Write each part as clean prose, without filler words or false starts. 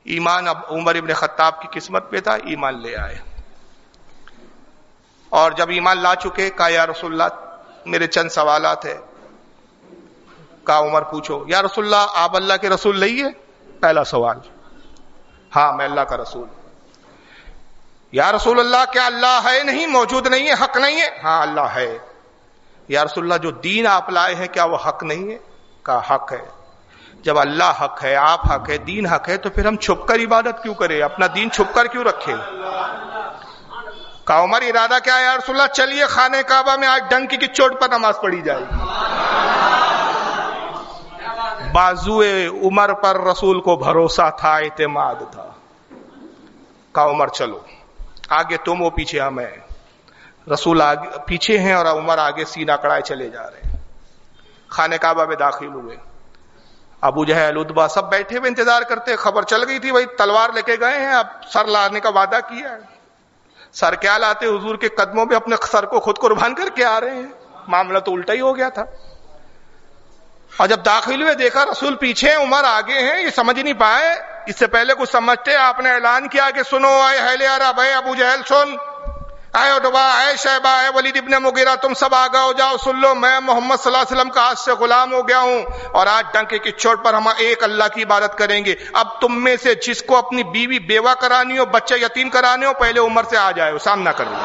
ایمان اب عمر ابن خطاب کی قسمت پہ تھا، ایمان لے آئے، اور جب ایمان لا چکے کہا یا رسول اللہ میرے چند سوالات ہیں. کہا عمر پوچھو. یا رسول اللہ آپ اللہ کے رسول نہیں ہے؟ پہلا سوال. ہاں میں اللہ کا رسول. یا رسول اللہ کیا اللہ ہے نہیں، موجود نہیں ہے، حق نہیں ہے؟ ہاں اللہ ہے. یا رسول اللہ جو دین آپ لائے ہیں کیا وہ حق نہیں ہے؟ کہا حق ہے. جب اللہ حق ہے، آپ حق ہے، دین حق ہے، تو پھر ہم چھپ کر عبادت کیوں کریں، اپنا دین چھپ کر کیوں رکھیں؟ کہا عمر ارادہ کیا ہے یا رسول اللہ؟ چلیے خانہ کعبہ میں آج ڈنکی کی چوٹ پر نماز پڑھی جائے گی. بازوئے عمر پر رسول کو بھروسہ تھا، اعتماد تھا. کہا عمر چلو آگے تم ہو، پیچھے ہم ہیں. رسول آگے پیچھے ہیں اور عمر آگے سینہ کڑائے چلے جا رہے ہیں. خانہ کعبہ میں داخل ہوئے. ابو جہل عتبہ سب بیٹھے ہوئے انتظار کرتے. خبر چل گئی تھی بھائی تلوار لے کے گئے ہیں، اب سر لانے کا وعدہ کیا ہے. سر کیا لاتے، حضور کے قدموں میں اپنے سر کو خود قربان کر کے آ رہے ہیں. معاملہ تو الٹا ہی ہو گیا تھا. اور جب داخل ہوئے دیکھا رسول پیچھے ہیں، عمر آگے ہیں. یہ سمجھ نہیں پائے. اس سے پہلے کچھ سمجھتے، آپ نے اعلان کیا کہ سنو اے اہل عرب، اے ابو جہل سن، اے عتبہ، اے شیبہ، اے ولید ابن مغیرہ، تم سب آگے ہو جاؤ، سن لو میں محمد صلی اللہ علیہ وسلم کا ہاتھ سے غلام ہو گیا ہوں، اور آج ڈنکے کی چوٹ پر ہم ایک اللہ کی عبادت کریں گے. اب تم میں سے جس کو اپنی بیوی بیوہ کرانی ہو، بچے یتیم کرانے ہو، پہلے عمر سے آ جائے، سامنا کر لو.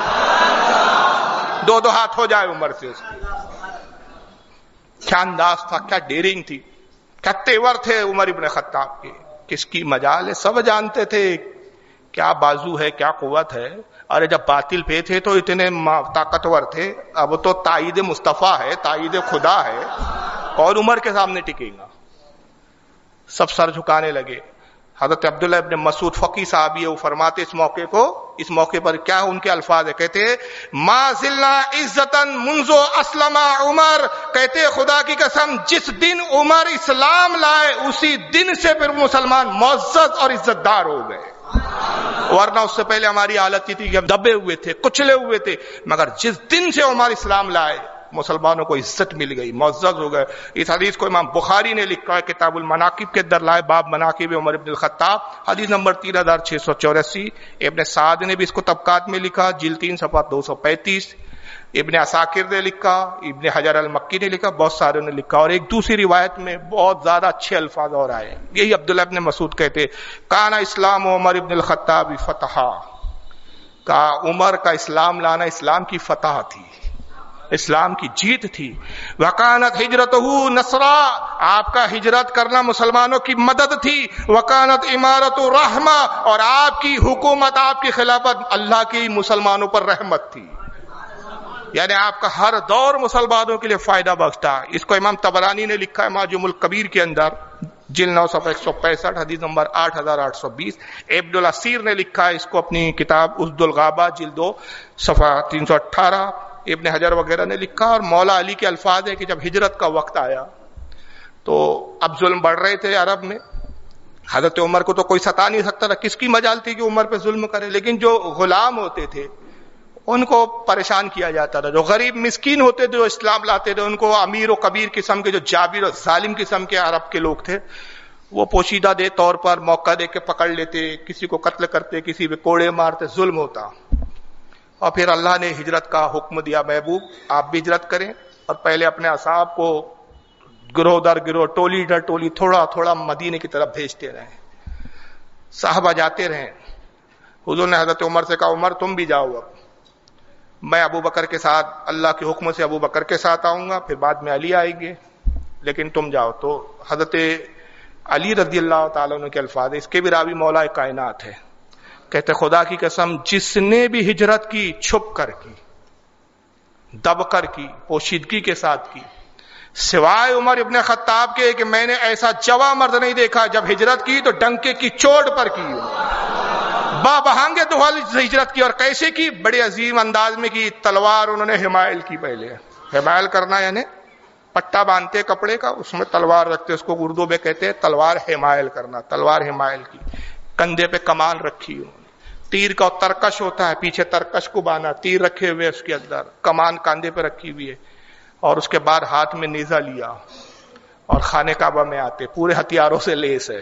دو ہاتھ ہو جائے عمر سے. اس کے کیا انداز تھا، کیا ڈیرنگ تھی، کیا تیور تھے عمر ابن خطاب کے. کس کی مجال ہے، سب جانتے تھے کیا بازو ہے، کیا قوت ہے. ارے جب باطل پہ تھے تو اتنے طاقتور تھے، اب تو تائید مصطفیٰ ہے، تائید خدا ہے، اور عمر کے سامنے ٹکے گا. سب سر جھکانے لگے. حضرت عبداللہ ابن مسعود فقی صاحب یہ وہ فرماتے اس موقع پر کیا ان کے الفاظ ہے، کہتے ما زلنا عزتا منذ اسلم عمر، کہتے خدا کی قسم جس دن عمر اسلام لائے اسی دن سے پھر مسلمان معزز اور عزت دار ہو گئے. ورنہ اس سے پہلے ہماری حالت یہ تھی کہ ہم دبے ہوئے تھے، کچلے ہوئے تھے. مگر جس دن سے عمر اسلام لائے مسلمانوں کو عزت مل گئی، معزز ہو گئے. اس حدیث کو امام بخاری نے لکھا ہے کتاب المناقب کے اندر لائے، باب مناقب عمر ابن الخطاب، حدیث نمبر 3684. ابن سعد نے بھی اس کو طبقات میں لکھا، جلد 3 صفحہ 235. ابن عساکر نے لکھا، ابن حجر المکی نے لکھا، بہت سارے نے لکھا. اور ایک دوسری روایت میں بہت زیادہ اچھے الفاظ اور آئے. یہی عبداللہ ابن مسعود کہتے کانا اسلام عمر ابن الخطاب فتحا، کا عمر کا اسلام لانا اسلام کی فتح تھی، اسلام کی جیت تھی. وکانت ہجرتہ نصرا، آپ کا ہجرت کرنا مسلمانوں کی مدد تھی. وکانت امارت رحمہ، اور آپ کی حکومت، آپ کی خلافت اللہ کی مسلمانوں پر رحمت تھی. یعنی آپ کا ہر دور مسلمانوں کے لیے فائدہ بخش تھا. اس کو امام طبرانی نے لکھا ہے معجم الکبیر کے اندر، جلد 9 صفحہ 165، حدیث نمبر 8820. ابن الاسیر نے لکھا ہے اس کو اپنی کتاب اسد الغابہ، جلد 2 صفحہ 318. ابن حجر وغیرہ نے لکھا. اور مولا علی کے الفاظ ہے کہ جب ہجرت کا وقت آیا تو اب ظلم بڑھ رہے تھے عرب میں. حضرت عمر کو تو کوئی ستا نہیں سکتا تھا، کس کی مجال تھی کہ عمر پہ ظلم کرے. لیکن جو غلام ہوتے تھے ان کو پریشان کیا جاتا تھا. جو غریب مسکین ہوتے تھے جو اسلام لاتے تھے ان کو امیر و کبیر قسم کے، جو جابر و ظالم قسم کے عرب کے لوگ تھے، وہ پوشیدہ دے طور پر موقع دے کے پکڑ لیتے، کسی کو قتل کرتے، کسی پہ کوڑے مارتے، ظلم ہوتا. اور پھر اللہ نے ہجرت کا حکم دیا، محبوب آپ بھی ہجرت کریں، اور پہلے اپنے اصحاب کو گروہ در گروہ، ٹولی در ٹولی، تھوڑا تھوڑا مدینے کی طرف بھیجتے رہیں. صحابہ جاتے رہیں. حضور نے حضرت عمر سے کہا عمر تم بھی جاؤ، اب میں ابو بکر کے ساتھ، اللہ کے حکم سے ابو بکر کے ساتھ آؤں گا، پھر بعد میں علی آئیں گے، لیکن تم جاؤ. تو حضرت علی رضی اللہ تعالیٰ عنہ کے الفاظ، اس کے بھی راوی مولا کائنات ہے، کہتے خدا کی قسم جس نے بھی ہجرت کی، چھپ کر کی، دب کر کی، پوشیدگی کے ساتھ کی، سوائے عمر ابن خطاب کے کہ میں نے ایسا جواں مرد نہیں دیکھا جب ہجرت کی تو ڈنکے کی چوٹ پر کی، بہانگے دوحال ہجرت کی. اور کیسے کی؟ بڑے عظیم انداز میں کی. تلوار انہوں نے حمائل کی. پہلے حمائل کرنا یعنی پٹا باندھتے کپڑے کا، اس میں تلوار رکھتے، اس کو اردو میں کہتے ہیں تلوار حمائل کرنا. تلوار حمائل کی. کندھے پہ کمان رکھی انہوں نے. تیر کا ترکش ہوتا ہے، پیچھے ترکش کو بانا، تیر رکھے ہوئے اس کے اندر، کمان کاندھے پہ رکھی ہوئی ہے، اور اس کے بعد ہاتھ میں نیزہ لیا، اور خانہ کعبہ میں آتے پورے ہتھیاروں سے لیس ہے.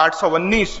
819